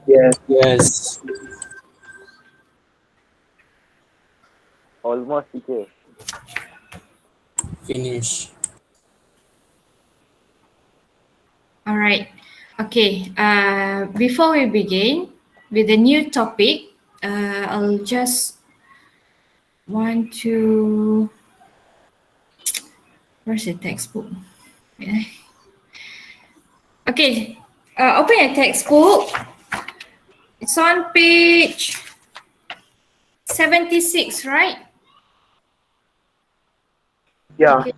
Yes. Yes. Almost, teacher. Finish. All right. Okay. Before we begin with the new topic, I'll just want to. Where's the textbook? Yeah. Okay. Open your textbook. It's on page 76, right? Yeah. Okay.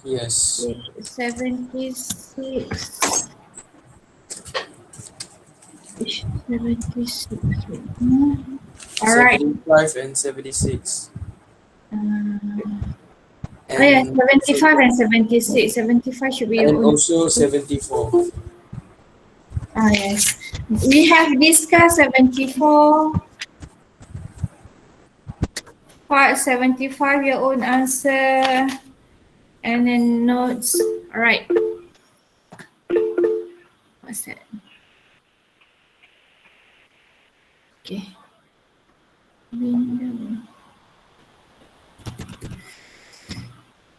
Yes. Page 76. Page 76. All right. 75 and 76. Oh yeah, And 75 and 76. 75 should be and on. also 74. Ah, yes. We have discussed 74, part 75, your own answer, and then notes. All right. What's that? Okay. Window.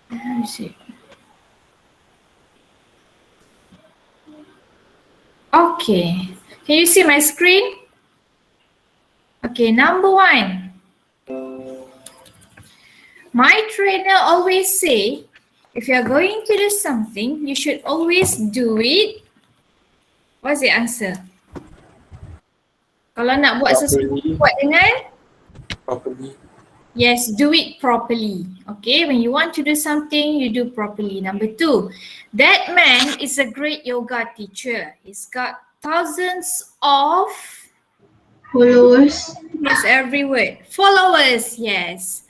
Where is it? Okay. Can you see my screen? Okay, number one. My trainer always say, if you're going to do something, you should always do it. What's the answer? Kalau nak buat sesuatu, Properly. buat dengan? Properly. Yes, do it properly. Okay, when you want to do something, you do properly. Number two, that man is a great yoga teacher. He's got thousands of Followers. yes, every word. Followers, yes.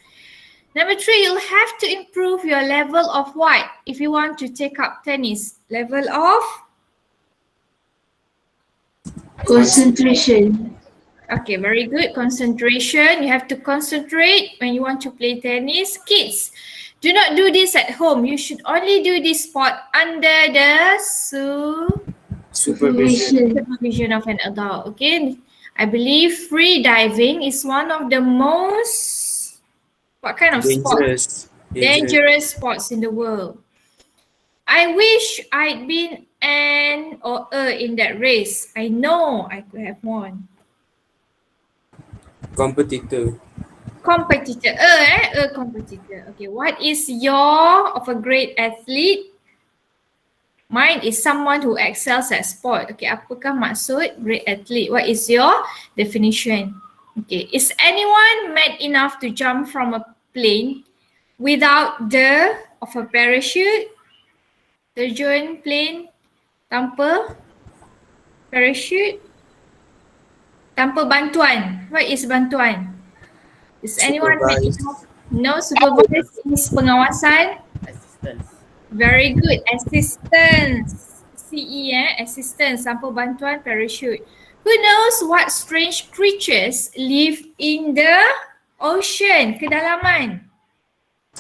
Number three, you'll have to improve your level of what? If you want to take up tennis, level of? Concentration. Okay, very good. Concentration. You have to concentrate when you want to play tennis. Kids, do not do this at home. You should only do this sport under the Supervision. supervision of an adult. Okay, I believe free diving is one of the most, what kind of sport? Dangerous. Dangerous sports in the world. I wish I'd been an or a in that race. I know I could have won. Competitor. Competitor. A competitor. Okay, what is your of a great athlete? Mine is someone who excels at sport. Okay, apakah maksud great athlete? What is your definition? Okay, is anyone mad enough to jump from a plane without the of a parachute? Terjun plane tanpa parachute? Tanpa bantuan. What is bantuan? Is anyone mad Supervise. enough? No, supervise is pengawasan. Assistance. Very good. Assistance. CE assistance. Tanpa bantuan parachute. Who knows what strange creatures live in the ocean? Kedalaman.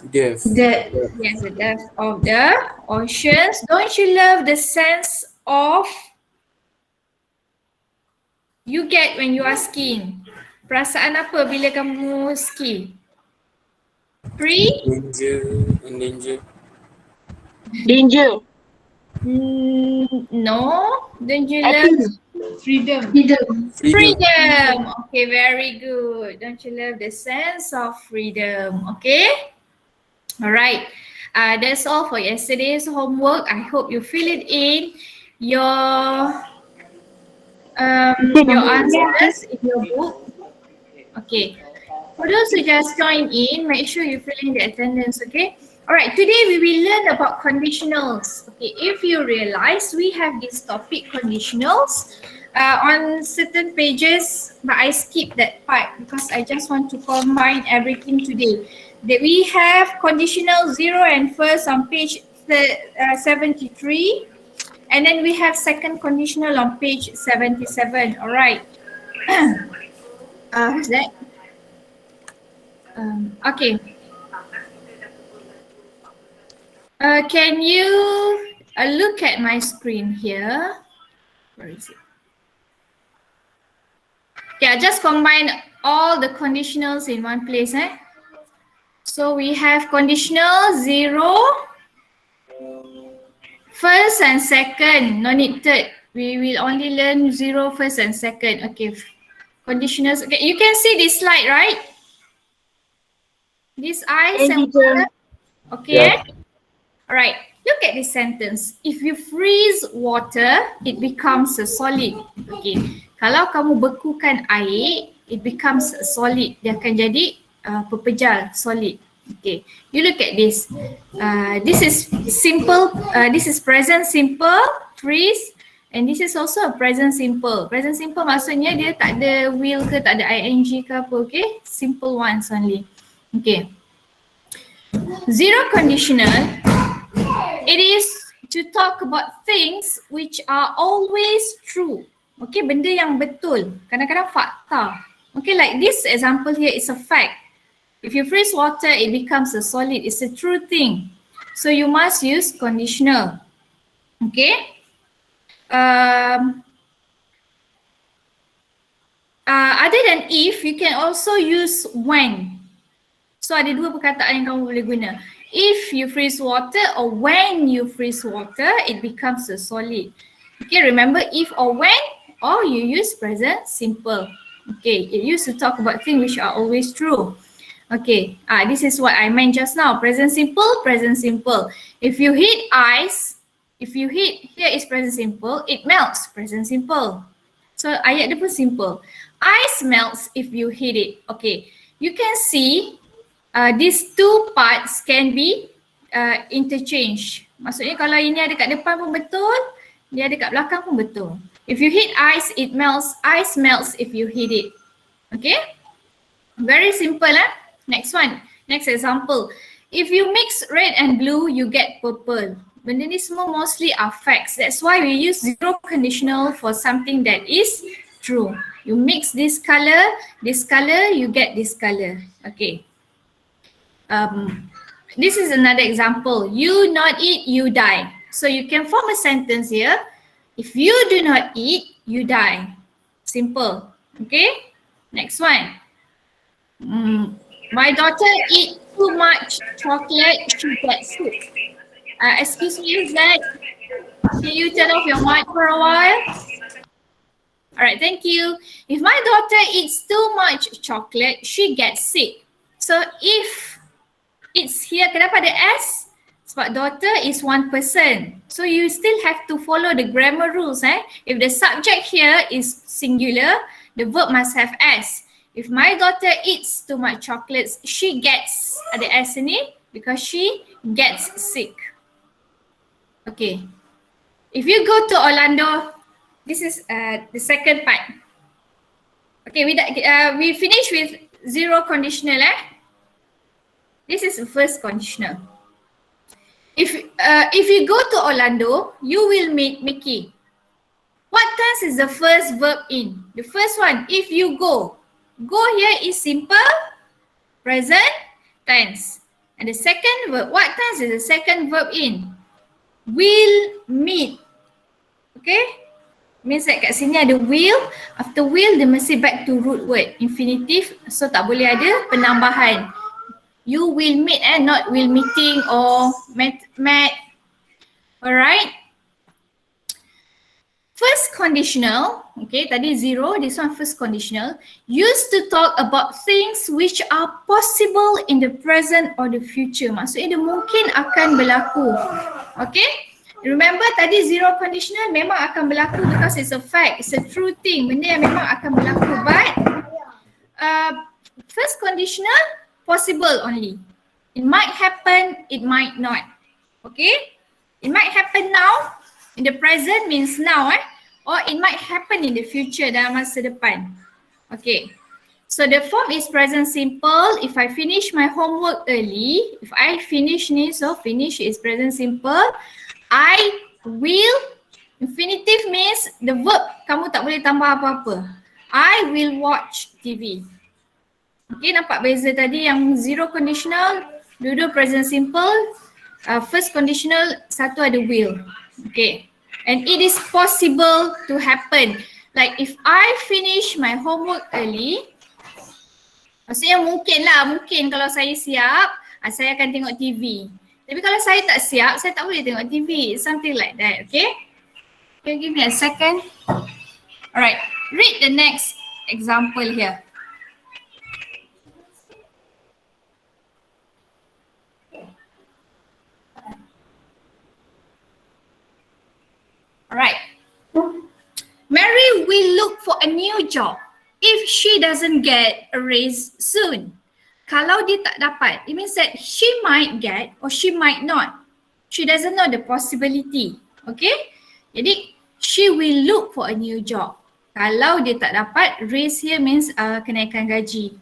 Deaf. That Yes, the depth of the oceans. Don't you love the sense of you get when you are skiing? Perasaan apa bila kamu ski? Free? Danger. In danger. danger. No. Don't you love Freedom. Freedom. freedom? Okay, very good. Don't you love the sense of freedom? Okay. All right. That's all for yesterday's homework. I hope you fill it in your answers in your book. Okay. For those who just joined in, make sure you fill in the attendance, okay? All right, today we will learn about conditionals. Okay, if you realize we have this topic conditionals on certain pages, but I skipped that part because I just want to combine everything today. That we have conditional 0 and first on page 73. And then we have second conditional on page 77. All right. What's that? Okay. Can you look at my screen here? Where is it? Okay, I just combine all the conditionals in one place. So we have conditional 0, first and second, no need third. We will only learn 0, first and second. Okay, conditionals. Okay, you can see this slide, right? This ice and water. Okay. Yes. Alright, look at this sentence. If you freeze water, it becomes a solid. Okay, kalau kamu bekukan air, it becomes a solid. Dia akan jadi pepejal, solid. Okay, you look at this. This is simple. This is present simple, freeze. And this is also a present simple. Present simple maksudnya dia tak ada will ke, tak ada ing ke apa. Okay, simple ones only. Okay. Zero conditional, it is to talk about things which are always true. Okay, benda yang betul. Kadang-kadang fakta. Okay, like this example here is a fact. If you freeze water, it becomes a solid. It's a true thing. So you must use conditional. Okay. Other than if, you can also use when. So ada dua perkataan yang kamu boleh guna. If you freeze water or when you freeze water, it becomes a solid. Okay, remember if or when, or you use present simple. Okay, it used to talk about things which are always true. Okay, this is what I meant just now. Present simple, present simple. If you heat ice, here is present simple, it melts, present simple. So ayat dia pun simple. Ice melts if you heat it. Okay, you can see these two parts can be interchange. Maksudnya kalau ini ada kat depan pun betul, dia ada kat belakang pun betul. If you heat ice, it melts. Ice melts if you heat it. Okay? Very simple. Next one. Next example. If you mix red and blue, you get purple. Benda ni semua mostly are facts. That's why we use zero conditional for something that is true. You mix this color, you get this color. Okay. This is another example. You not eat, you die. So you can form a sentence here. If you do not eat, you die. Simple. Okay. Next one. My daughter eat too much chocolate, she gets sick. Excuse me, is that? Can you turn off your mic for a while? Alright, thank you. If my daughter eats too much chocolate, she gets sick. So if it's here, kenapa ada S? Sebab daughter is one person. So you still have to follow the grammar rules. If the subject here is singular, the verb must have S. If my daughter eats too much chocolates, she gets, ada S ini, because she gets sick. Okay. If you go to Orlando, this is the second part. Okay, we finish with zero conditional. This is the first conditional. If you go to Orlando, you will meet Mickey. What tense is the first verb in? The first one, if you go. Go here is simple, present tense. And the second verb, what tense is the second verb in? Will meet. Okay? Means that kat sini ada will. After will, dia mesti back to root word. Infinitive, so tak boleh ada penambahan. You will meet and not will meeting or met. Alright. First conditional, okay, tadi zero, this one first conditional, used to talk about things which are possible in the present or the future. Maksudnya dia mungkin akan berlaku. Okay? Remember tadi zero conditional memang akan berlaku because it's a fact, it's a true thing. Benda yang memang akan berlaku. But first conditional, possible only. It might happen, it might not. Okay? It might happen now. In the present means now, or it might happen in the future, dalam masa depan. Okay. So the form is present simple. If I finish my homework early, if I finish ni, so finish is present simple. I will, infinitive means the verb, kamu tak boleh tambah apa-apa. I will watch TV. Okay, nampak beza tadi yang zero conditional, dua-dua present simple. First conditional, satu ada will. Okay. And it is possible to happen. Like if I finish my homework early, maksudnya mungkin kalau saya siap, saya akan tengok TV. Tapi kalau saya tak siap, saya tak boleh tengok TV. Something like that, okay? Okay, give me a second. Alright, read the next example here. Alright. Mary will look for a new job if she doesn't get a raise soon. Kalau dia tak dapat, it means that she might get or she might not. She doesn't know the possibility. Okay? Jadi, she will look for a new job. Kalau dia tak dapat, raise here means kenaikan gaji.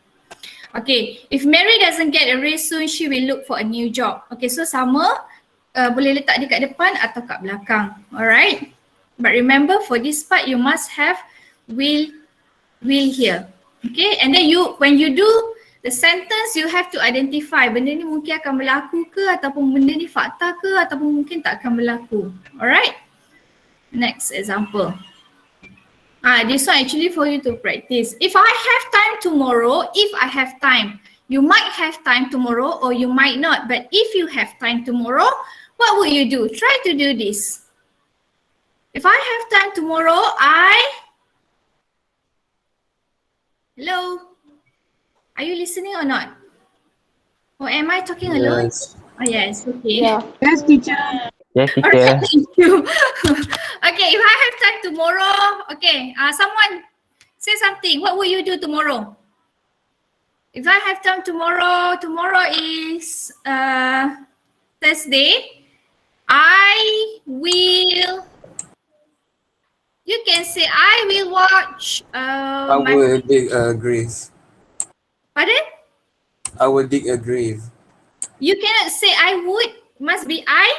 Okay, if Mary doesn't get a raise soon, she will look for a new job. Okay, so sama, boleh letak dia kat depan atau kat belakang. Alright? But remember, for this part, you must have will here. Okay, and then when you do the sentence, you have to identify benda ni mungkin akan berlaku ke ataupun benda ni fakta ke ataupun mungkin tak akan berlaku. Alright? Next example. This one actually for you to practice. If I have time tomorrow, if I have time, you might have time tomorrow or you might not. But if you have time tomorrow, what would you do? Try to do this. If I have time tomorrow, Hello? Are you listening or not? Or am I talking alone? Yes. Oh yes, okay. Yeah. Yes, teacher. Yes, Alright, teacher. thank you. Okay, if I have time tomorrow, okay, someone say something. What will you do tomorrow? If I have time tomorrow is Thursday, I will, you can say I will watch I will dig a grave. Pardon? I will dig a grave. You cannot say I would, must be I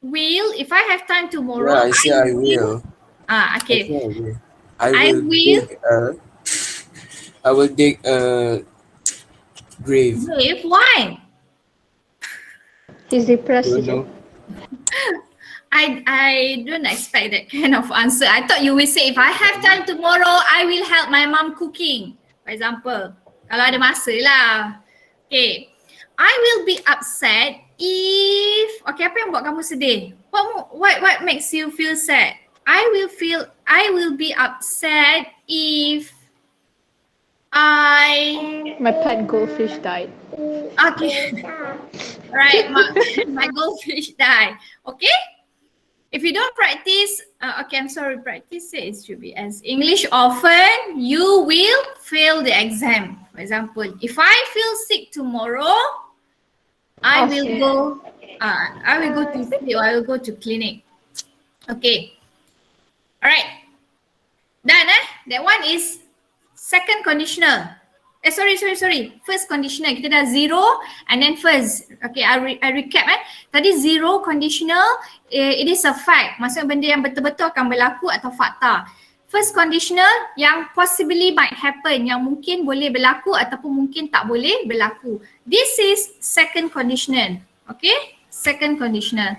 will. If I have time tomorrow, Yeah, I say I will. Okay. I will dig a grave. Grave, why? He's depressed, Don't teacher. know. I don't expect that kind of answer. I thought you will say, if I have time tomorrow, I will help my mom cooking. For example, kalau ada masa lah. Okay. I will be upset if, okay, apa yang buat kamu sedih? What makes you feel sad? I will be upset if My pet goldfish died. okay. Right, my goldfish died. Okay? If you don't practice, okay, I'm sorry, practice it should be as English often, you will fail the exam. For example, if I feel sick tomorrow, I will go to sleep or I will go to clinic. Okay. Alright. Done, That one is second conditional. Sorry. First conditional. Kita dah zero and then first. Okay, I recap. Tadi zero conditional, it is a fact. Maksudnya benda yang betul-betul akan berlaku atau fakta. First conditional yang possibly might happen, yang mungkin boleh berlaku ataupun mungkin tak boleh berlaku. This is second conditional. Okay, second conditional.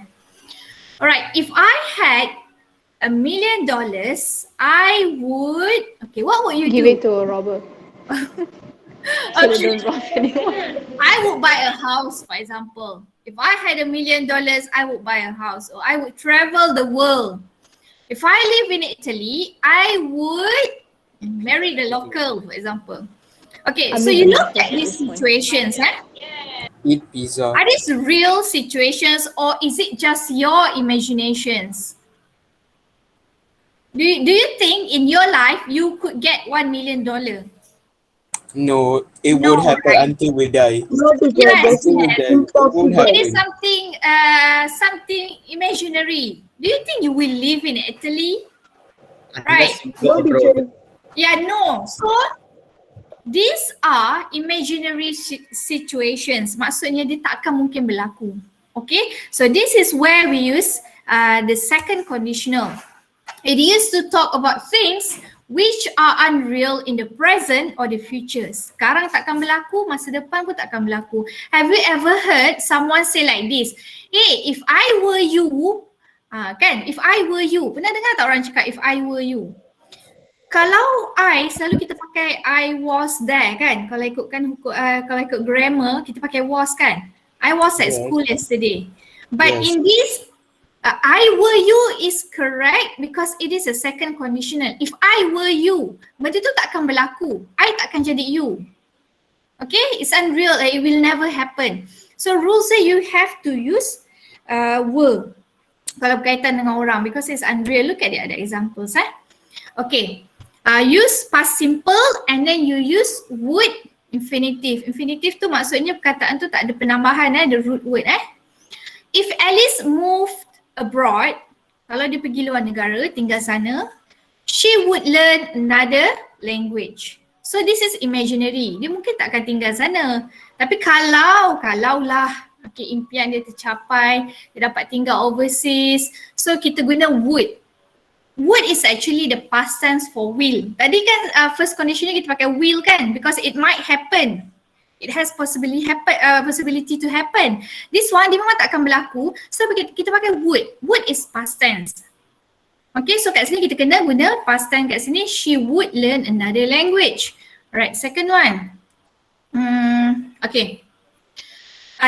Alright, if I had $1 million, I would, okay, what would you Give do? it to a robber. So they don't rob anyone. I would buy a house, for example. If I had $1 million, I would buy a house or I would travel the world. If I live in Italy, I would marry the local, for example. Okay, so you look at these situations, Eat pizza. Are these real situations or is it just your imaginations? Do you think in your life you could get $1 million? No, it No, won't happen right? until we die. No, teacher. Yes, Until we yes. die, it won't It is happen. something imaginary. Do you think you will live in Italy? Right. No, teacher. Yeah, no. So these are imaginary situations. Maksudnya dia tak akan mungkin berlaku. Okay. So this is where we use the second conditional. It used to talk about things which are unreal in the present or the future. Sekarang takkan berlaku, masa depan pun takkan berlaku. Have you ever heard someone say like this? Hey, if I were you, Kan, if I were you, pernah dengar tak orang cakap if I were you? Kalau I, selalu kita pakai I was there kan. Kalau ikutkan kalau ikut grammar, kita pakai was kan. I was at Yes. school yesterday. But Yes. in this, I were you is correct because it is a second conditional. If I were you, benda tu tak akan berlaku. I tak akan jadi you. Okay, it's unreal. It will never happen. So rules say you have to use were kalau berkaitan dengan orang because it's unreal. Look at the other examples. Okay. Use past simple and then you use would infinitive. Infinitive tu maksudnya perkataan tu tak ada penambahan the root word If Alice moved abroad, kalau dia pergi luar negara, tinggal sana, she would learn another language. So this is imaginary. Dia mungkin tak akan tinggal sana. Tapi kalaulah impian dia tercapai, dia dapat tinggal overseas, so kita guna would. Would is actually the past tense for will. Tadi kan first conditionnya kita pakai will kan because it might happen. It has possibility to happen. This one dia memang tak akan berlaku, so kita pakai would. Would is past tense. Okay, so kat sini kita kena guna past tense kat sini. She would learn another language. Alright, second one. Okay.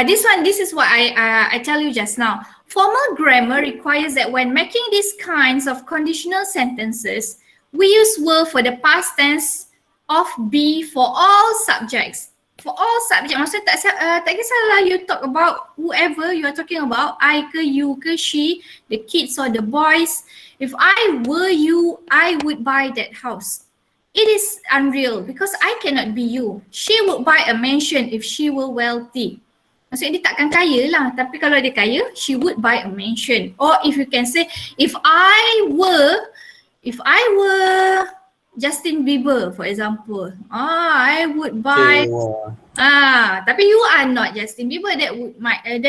This is what I tell you just now. Formal grammar requires that when making these kinds of conditional sentences, we use were for the past tense of be for all subjects. For all subjects, maksudnya tak kisahlah you talk about whoever you are talking about, I ke, you ke, she, the kids or the boys. If I were you, I would buy that house. It is unreal because I cannot be you. She would buy a mansion if she were wealthy. Maksudnya dia takkan kaya lah, tapi kalau dia kaya, she would buy a mansion. Or if you can say, if I were Justin Bieber, for example, I would buy. Tapi you are not Justin Bieber. That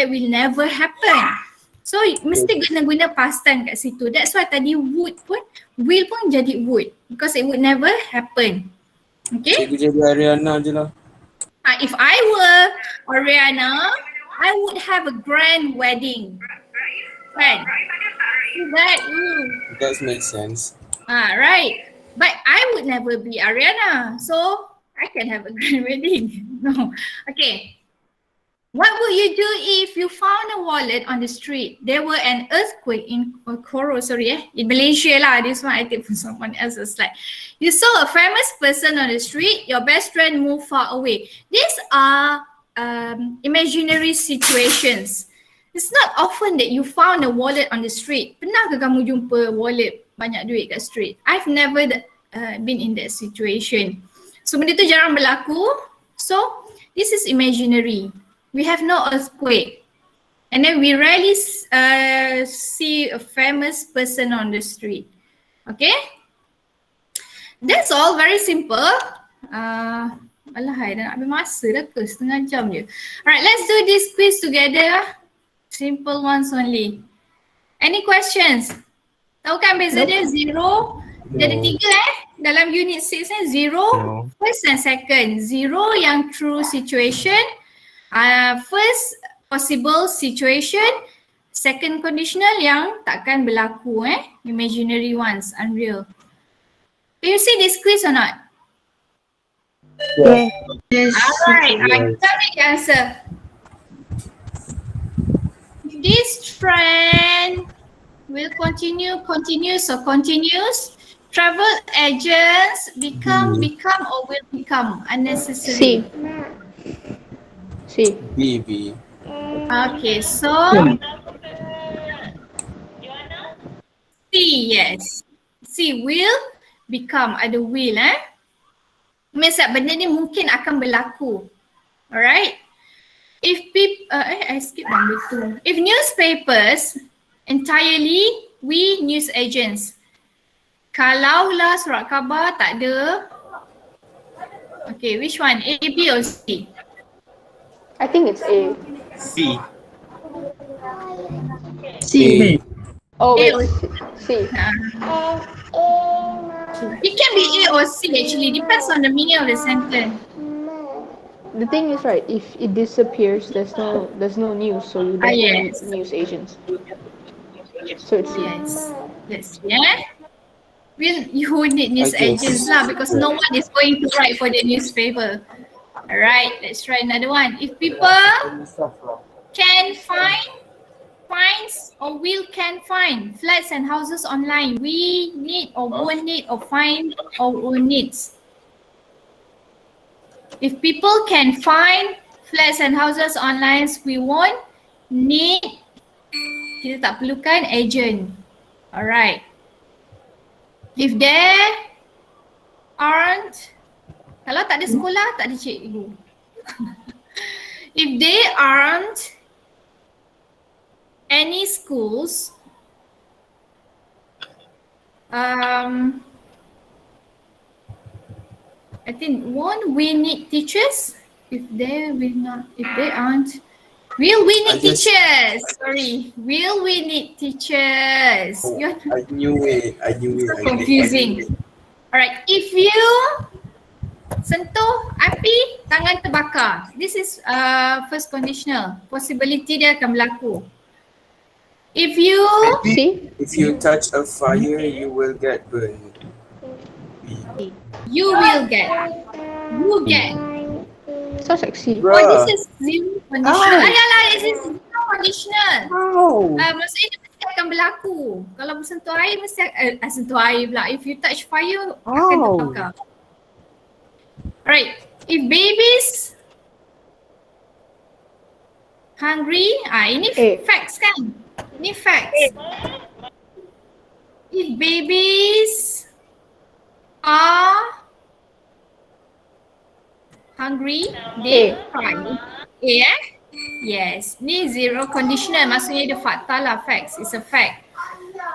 will never happen. So mesti guna past tense kat situ. That's why tadi would pun, will pun jadi would because it would never happen. Okay? Cikgu jadi Ariana je lah. If I were Ariana, I would have a grand wedding. Right? That That makes sense. right. But I would never be Ariana, so I can have a grand wedding. No. Okay. What would you do if you found a wallet on the street? There were an earthquake in Malaysia lah. This one I take from someone else's slide. You saw a famous person on the street. Your best friend moved far away. These are imaginary situations. It's not often that you found a wallet on the street. Pernah ke kamu jumpa wallet banyak duit kat street? I've never been in that situation. So benda tu jarang berlaku. So this is imaginary. We have no earthquake. And then we rarely see a famous person on the street. Okay? That's all, very simple. Alahai, dah nak habis masa dah ke? Setengah jam je. Alright, let's do this quiz together. Simple ones only. Any questions? Tahu kan beza dia? Zero. Dia ada tiga dalam unit 6 zero, first and second. Zero yang true situation. First possible situation, second conditional yang takkan berlaku imaginary ones, unreal. Can you see this quiz or not? Yes. Alright, tell me the answer. This trend will continues, travel agents become or will become unnecessary. C. B. Okay, so C, yes. C will become, ada will means that benda ni mungkin akan berlaku. Alright. If people, I skip number 2. If newspapers entirely, we news agents. Kalaulah surat khabar tak ada. Okay, which one? A, B or C? I think it's A. C. C. Oh, A wait. or C. It can be A or C actually, depends on the meaning of the sentence. The thing is, right, if it disappears, there's no news, so you don't Yes. need news agents. So it's C. Yes. Let's see. You would need news I agents guess. lah because no one is going to write for the newspaper. Alright, let's try another one. If people can finds or can find flats and houses online, we need or won't need or find or won't needs. If people can find flats and houses online, we won't need, kita tak perlukan agent. Alright. If there aren't, kalau tak ada sekolah, tak ada cikgu. If there aren't any schools, I think won't we need teachers? If they aren't, will we need teachers? Sorry, will we need teachers? Oh, I knew it. So confusing. Alright, if you sentuh api, tangan terbakar. This is first conditional. Possibility dia akan berlaku. If you C. If you touch a fire, you will get burned. you will get. You get. Sounds like C. Oh, this is zero conditional. Ayalah, this is zero conditional. Maksudnya dia mesti akan berlaku. Kalau bersentuh air, mesti sentuh air pula. If you touch fire, akan terbakar. Alright, if babies hungry, ini facts kan? Ini facts. If babies are hungry, they cry. Yes. Ni zero conditional, maksudnya dia fakta lah, facts. It's a fact.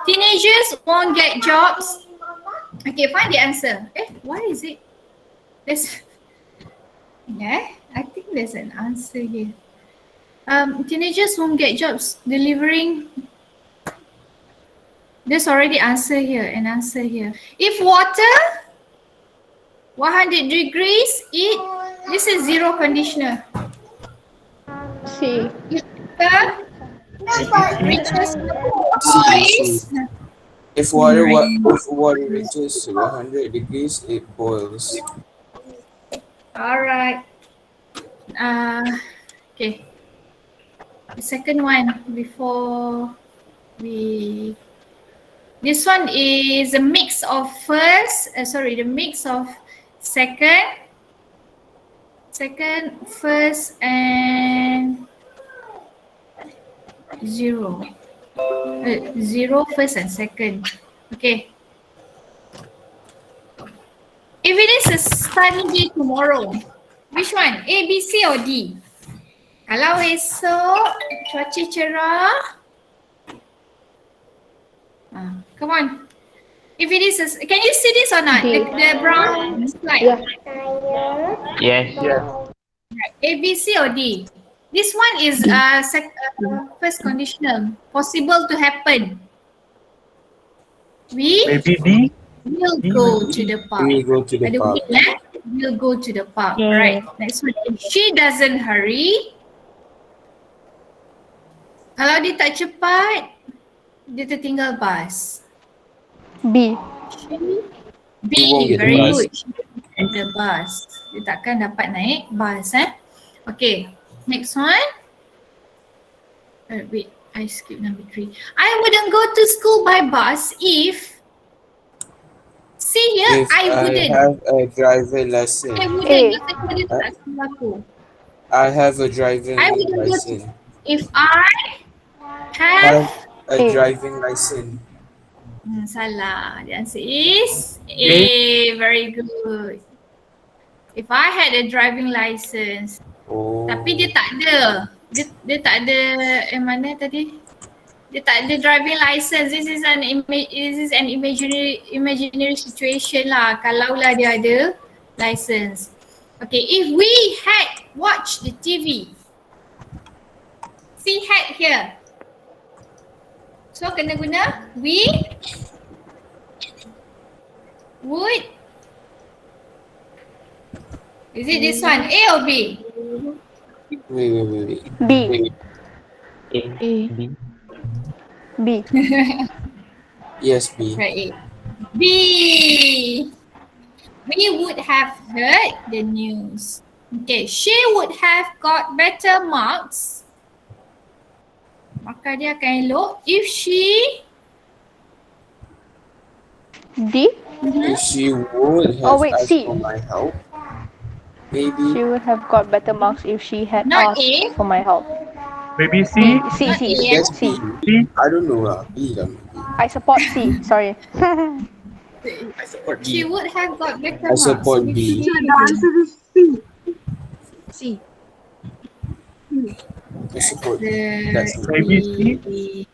Teenagers won't get jobs. Okay, find the answer. Why is it? I think there's an answer here. Teenagers won't get jobs delivering. There's already an answer here. If water 100 degrees, this is zero conditional. C. If water reaches 100 degrees, it boils. Alright. Okay. The second one before we. This one is a mix of the mix of second, first, and zero. Zero, first, and second. Okay. If it is a sunny day tomorrow, which one? A, B, C or D? Kalau esok cuaca cerah, come on. If it is, can you see this or not? The brown slide. Yes. A, B, C or D? This one is first conditional. Possible to happen. Maybe D. We'll go to the park. We go to the park. We'll go to the park. Right. Next one. If she doesn't hurry, kalau dia tak cepat, dia tertinggal bus. B. B. won't get the Very bus. good. She won't get the bus. Dia takkan dapat naik bus. Okay. Next one. Wait. I skip number 3. I wouldn't go to school by bus if. See here, If I wouldn't. I have a driving lesson. I wouldn't. Maksudnya dia tak berlaku. I have a driving I wouldn't go license. to. If I have. Have a driving license. Salah. The answer is A. Very good. If I had a driving license, Oh. tapi dia tak ada. Dia tak ada. Mana tadi? Dia tak ada driving license. This is an imaginary situation lah. Kalaulah dia ada license. Okay, if we had watched the TV. See had here. So kena guna we would. Is it this one? A or B? Wait. B. A. B. B. Yes, B. Right. B. We would have heard the news. Okay, she would have got better marks. Maka dia akan elok if she D. If she would Oh have wait, asked C. for my help, She maybe. would have got better marks if she had Not asked A. for my help. Maybe B. C. C. Not C. A. I guess C. B. I don't know. B lah, maybe. I support C. Sorry. I support She B. would have got better I marks. support Which B. C? C. I support B. The That's it. Maybe C. B.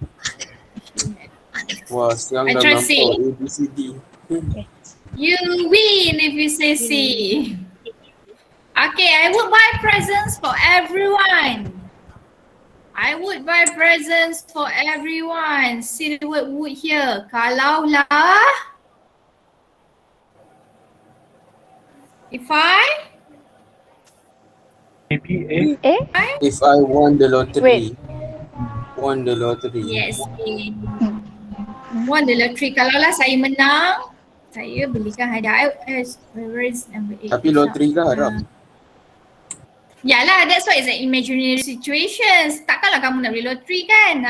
Wah, siang I dah try C. nampak A, B, C, D. You win if you say C. Okay, I would buy presents for everyone. I would buy presents for everyone. See the word would here. Kalau lah. If I Maybe A. A. If I won the lottery. Wait. Won the lottery. yes, won the lottery. Kalau lah saya menang, saya belikan hadiah. Where is number 8? Tapi lottery kan haram. Yalah, that's why it's an imaginary situations. Takkanlah kamu nak beli loteri kan?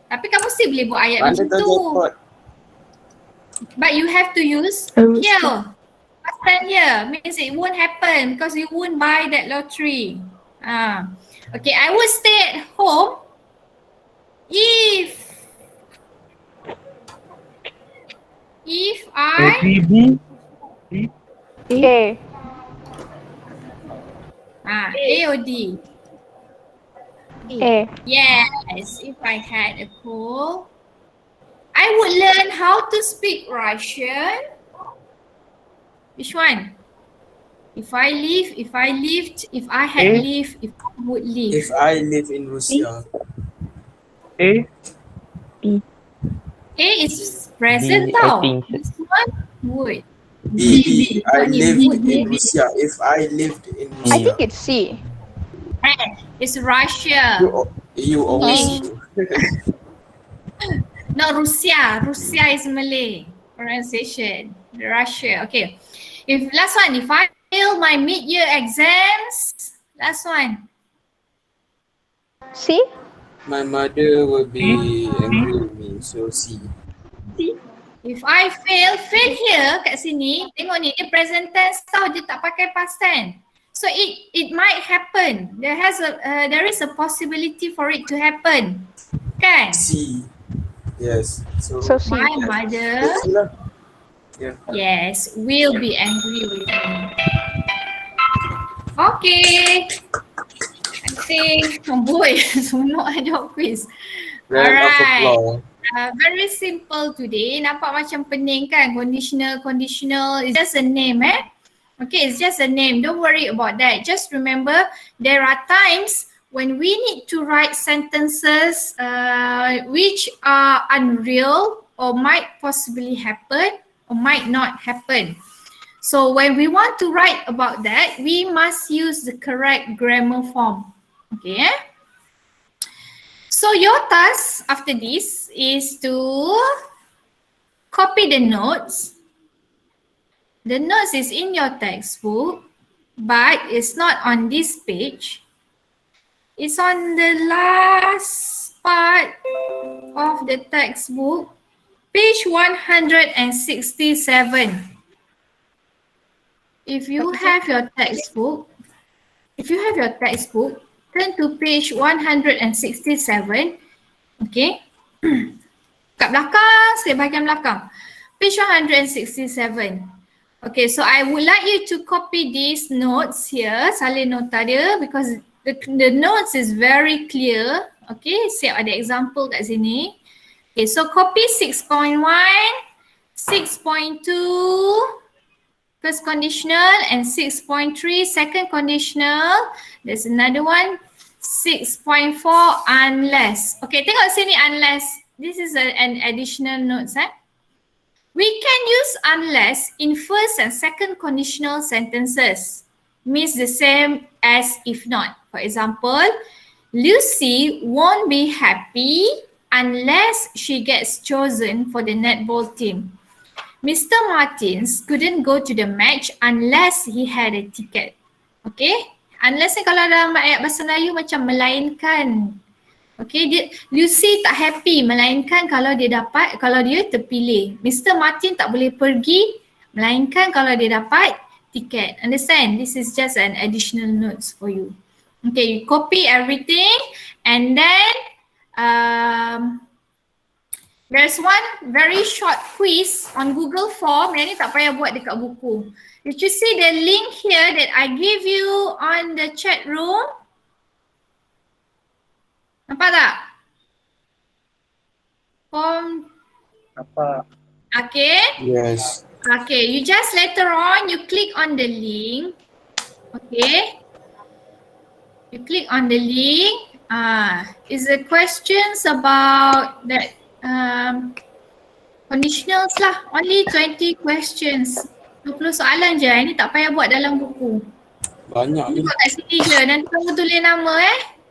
Tapi kamu still boleh buat ayat Mana macam tahu tu. jackpot. But you have to use here. Past tense here means it won't happen because you won't buy that lottery. Okay, I would stay at home if I Maybe B. A. A or D? A. Yes, if I had a cold, I would learn how to speak Russian. Which one? If I lived, if I had A. lived, if I would live. If I live in Russia. A. A is present B, I tau. think. This one would. B. I lived would in live. Russia. If I lived in I Russia. think it's C. It's Russia. You always do. Not Russia. Russia is Malay pronunciation. Russia. Okay. If last one, if I fail my mid-year exams, last one. C. My mother will be angry with me. So C. If I fail here kat sini, tengok ni dia present tense tau, dia tak pakai past tense. So it might happen. There is a possibility for it to happen. Kan? C. Yes. So So C. My mother, C lah. Yeah. yes, will be angry with me. Okay. I think, boy, semua ada quiz. Round of Alright. applause. Very simple today. Nampak macam pening kan? Conditional. It's just a name Okay, it's just a name. Don't worry about that. Just remember, there are times when we need to write sentences which are unreal or might possibly happen or might not happen. So when we want to write about that, we must use the correct grammar form. Okay. So your task after this is to copy the notes. The notes is in your textbook, but it's not on this page. It's on the last part of the textbook, page 167. If you have your textbook, turn to page 167. Okay. Kat belakang, saya bahagian belakang. Page 167. Okay, so I would like you to copy these notes here, salin nota dia, because the notes is very clear. Okay, siap ada example kat sini. Okay, so copy 6.1, 6.2, first conditional, and 6.3, second conditional. There's another one, 6.4, unless. Okay, tengok sini unless. This is an additional notes. We can use unless in first and second conditional sentences. Means the same as if not. For example, Lucy won't be happy unless she gets chosen for the netball team. Mr. Martins couldn't go to the match unless he had a ticket. Okay? Unless ni kalau dalam ayat bahasa Melayu macam melainkan. Okay, Lucy tak happy melainkan kalau dia terpilih. Mr. Martin tak boleh pergi melainkan kalau dia dapat tiket. Understand? This is just an additional notes for you. Okay, you copy everything and then there's one very short quiz on Google Form. Yang ni tak payah buat dekat buku. Did you see the link here that I give you on the chat room? Nampak tak? Form. Nampak. Okay. Yes. Okay, you just later on you click on the link. Okay. You click on the link. Is the questions about that conditionals lah. Only 20 questions. 20 soalan je. Ini tak payah buat dalam buku. Banyak Ini ni. buat kat sini je. Nanti kamu tulis nama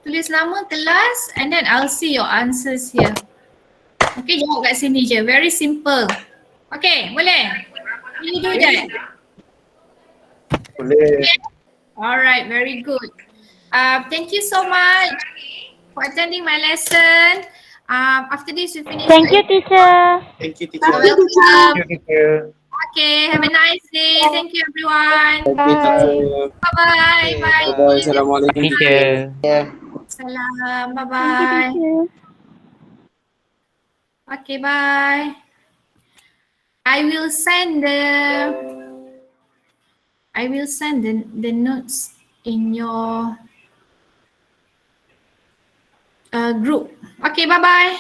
Tulis nama kelas and then I'll see your answers here. Okay, jawab kat sini je. Very simple. Okay, boleh? Can you do that? Boleh. Okay. Alright, very good. Thank you so much for attending my lesson. After this, we finish. Thank you, teacher. Thank you, You're teacher. welcome. Thank you, teacher. Okay, have a nice day. Thank you, everyone. Thank you, teacher. Bye-bye. Bye. Bye-bye. Assalamualaikum. Teacher. Salam. Thank you, Bye-bye. teacher. Okay, bye. I will send the notes in your group. Okay, bye-bye.